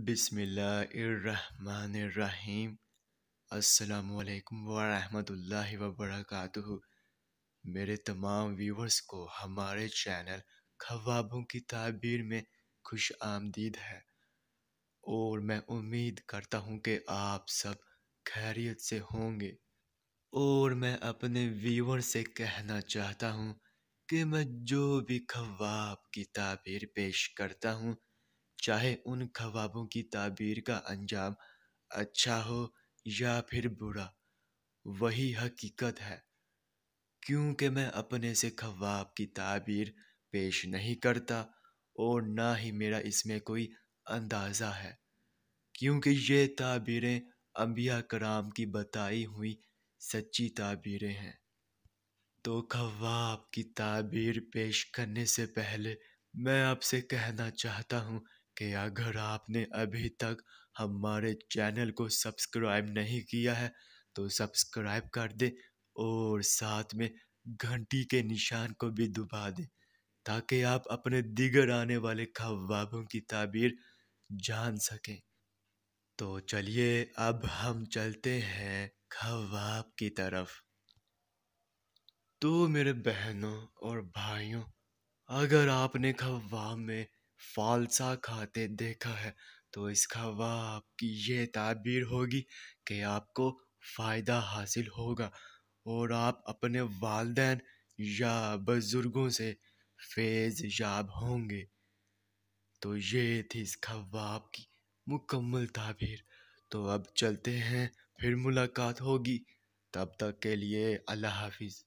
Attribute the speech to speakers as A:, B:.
A: بسم اللہ الرحمن الرحیم۔ السلام علیکم ورحمۃ اللہ وبرکاتہ۔ میرے تمام ویورز کو ہمارے چینل خوابوں کی تعبیر میں خوش آمدید ہے، اور میں امید کرتا ہوں کہ آپ سب خیریت سے ہوں گے۔ اور میں اپنے ویور سے کہنا چاہتا ہوں کہ میں جو بھی خواب کی تعبیر پیش کرتا ہوں، چاہے ان خوابوں کی تعبیر کا انجام اچھا ہو یا پھر برا، وہی حقیقت ہے، کیونکہ میں اپنے سے خواب کی تعبیر پیش نہیں کرتا، اور نہ ہی میرا اس میں کوئی اندازہ ہے، کیونکہ یہ تعبیریں انبیاء کرام کی بتائی ہوئی سچی تعبیریں ہیں۔ تو خواب کی تعبیر پیش کرنے سے پہلے میں آپ سے کہنا چاہتا ہوں کہ اگر آپ نے ابھی تک ہمارے چینل کو سبسکرائب نہیں کیا ہے تو سبسکرائب کر دیں، اور ساتھ میں گھنٹی کے نشان کو بھی دبا دیں، تاکہ آپ اپنے دیگر آنے والے خوابوں کی تعبیر جان سکیں۔ تو چلیے اب ہم چلتے ہیں خواب کی طرف۔ تو میرے بہنوں اور بھائیوں، اگر آپ نے خواب میں فالسا کھاتے دیکھا ہے تو اس خواب کی یہ تعبیر ہوگی کہ آپ کو فائدہ حاصل ہوگا، اور آپ اپنے والدین یا بزرگوں سے فیض یاب ہوں گے۔ تو یہ تھی اس خواب کی مکمل تعبیر۔ تو اب چلتے ہیں، پھر ملاقات ہوگی، تب تک کے لیے اللہ حافظ۔